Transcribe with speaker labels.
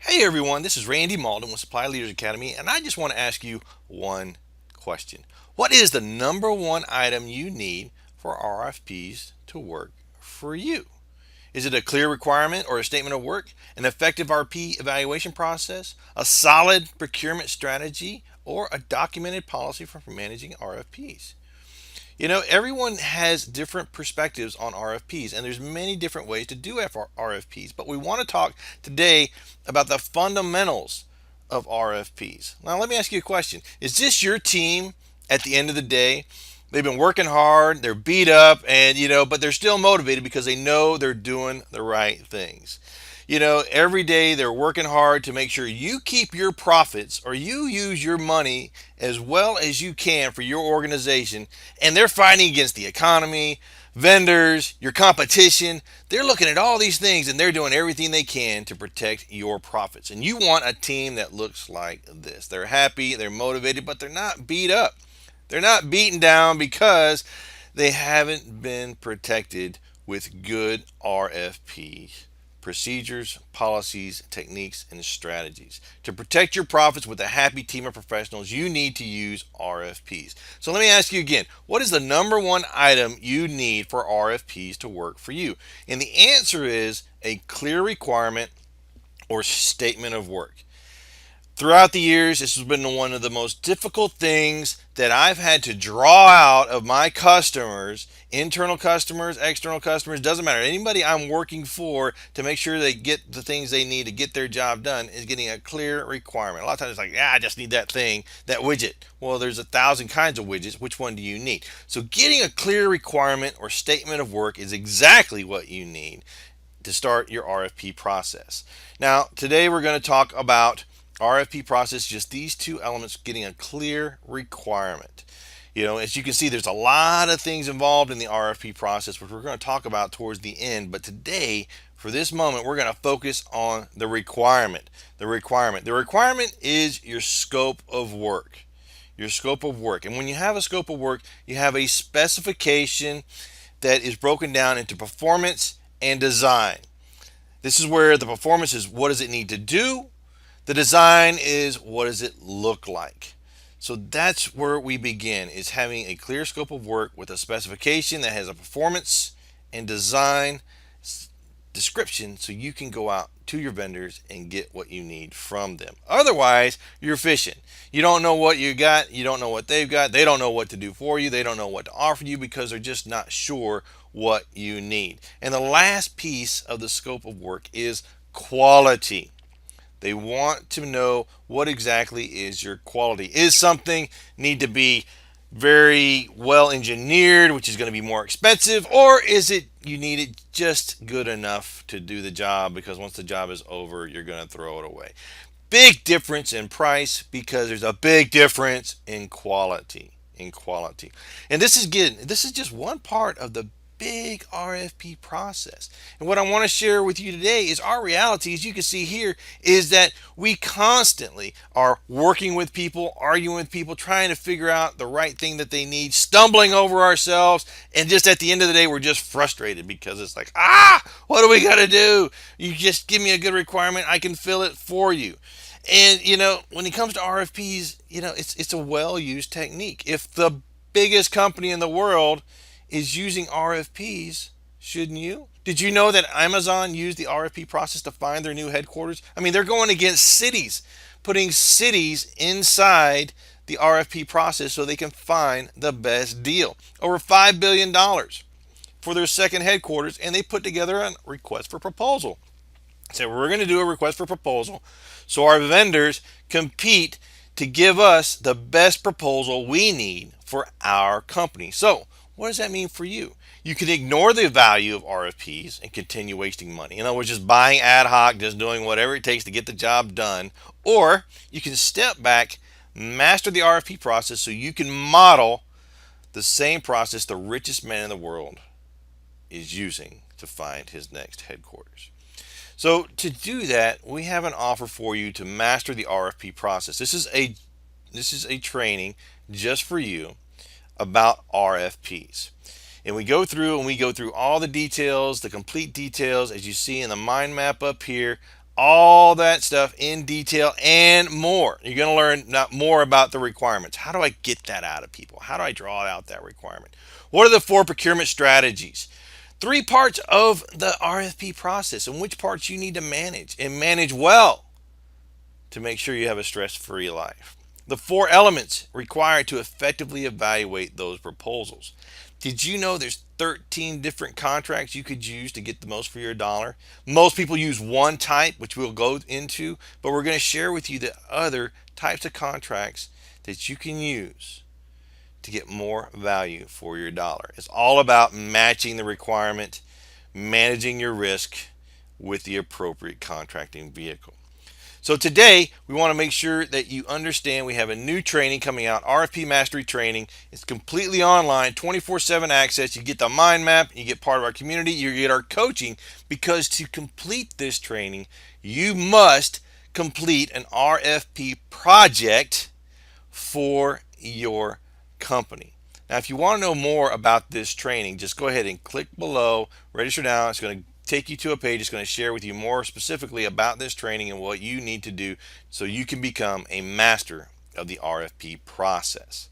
Speaker 1: Hey everyone, this is Randy Malden with Supply Leaders Academy, and I just want to ask you one question. What is the number one item you need for RFPs to work for you? Is it a clear requirement or a statement of work, an effective RP evaluation process, a solid procurement strategy, or a documented policy for managing RFPs? Everyone has different perspectives on RFPs, and there's many different ways to do RFPs. But we want to talk today about the fundamentals of RFPs. Now, let me ask you a question: is this your team at the end of the day? They've been working hard, they're beat up, and but they're still motivated because they know they're doing the right things. Every day they're working hard to make sure you keep your profits or you use your money as well as you can for your organization, and they're fighting against the economy, vendors, your competition. They're looking at all these things and they're doing everything they can to protect your profits. And you want a team that looks like this. They're happy, they're motivated, but they're not beat up. They're not beaten down because they haven't been protected with good RFP procedures, policies, techniques, and strategies. To protect your profits with a happy team of professionals, you need to use RFPs. So let me ask you again, what is the number one item you need for RFPs to work for you? And the answer is a clear requirement or statement of work. Throughout the years, this has been one of the most difficult things that I've had to draw out of my customers, internal customers, external customers, doesn't matter. Anybody I'm working for to make sure they get the things they need to get their job done is getting a clear requirement. A lot of times it's like, yeah, I just need that thing, that widget. Well, there's 1,000 kinds of widgets. Which one do you need? So getting a clear requirement or statement of work is exactly what you need to start your RFP process. Now, today we're going to talk about RFP process, just these two elements, getting a clear requirement. As you can see, there's a lot of things involved in the RFP process, which we're going to talk about towards the end. But today, for this moment, we're going to focus on the requirement. The requirement. The requirement is your scope of work. Your scope of work. And when you have a scope of work, you have a specification that is broken down into performance and design. This is where the performance is what does it need to do? The design is what does it look like? So that's where we begin, is having a clear scope of work with a specification that has a performance and design description so you can go out to your vendors and get what you need from them. Otherwise, you're fishing. You don't know what you got, you don't know what they've got, they don't know what to do for you, they don't know what to offer you because they're just not sure what you need. And the last piece of the scope of work is quality. They want to know what exactly is your quality. Is something need to be very well engineered, which is going to be more expensive, or is it you need it just good enough to do the job because once the job is over, you're going to throw it away? Big difference in price because there's a big difference in quality. And this is just one part of the big RFP process. And what I want to share with you today is our reality, as you can see here, is that we constantly are working with people, arguing with people, trying to figure out the right thing that they need, stumbling over ourselves, and just at the end of the day, we're just frustrated because it's like, what do we got to do? You just give me a good requirement, I can fill it for you. And when it comes to RFPs, it's a well-used technique. If the biggest company in the world is using RFPs, shouldn't you? Did you know that Amazon used the RFP process to find their new headquarters? I mean, they're going against cities, putting cities inside the RFP process so they can find the best deal. Over $5 billion for their second headquarters, and they put together a request for proposal. So we're going to do a request for proposal so our vendors compete to give us the best proposal we need for our company. So what does that mean for you? You can ignore the value of RFPs and continue wasting money. In other words, just buying ad hoc, just doing whatever it takes to get the job done. Or you can step back, master the RFP process so you can model the same process the richest man in the world is using to find his next headquarters. So to do that, we have an offer for you to master the RFP process. This is a training just for you about RFPs. And we go through all the details, the complete details, as you see in the mind map up here, all that stuff in detail and more. You're going to learn more about the requirements. How do I get that out of people? How do I draw out that requirement? What are the 4 procurement strategies? 3 parts of the RFP process and which parts you need to manage and manage well to make sure you have a stress-free life. The 4 elements required to effectively evaluate those proposals. Did you know there's 13 different contracts you could use to get the most for your dollar? Most people use one type, which we'll go into, but we're going to share with you the other types of contracts that you can use to get more value for your dollar. It's all about matching the requirement, managing your risk with the appropriate contracting vehicle. So today we want to make sure that you understand we have a new training coming out, RFP Mastery Training. It's completely online, 24/7 access. You get the mind map, you get part of our community, you get our coaching, because to complete this training, you must complete an RFP project for your company. Now, if you want to know more about this training, just go ahead and click below, register now. It's going to take you to a page. It's going to share with you more specifically about this training and what you need to do so you can become a master of the RFP process.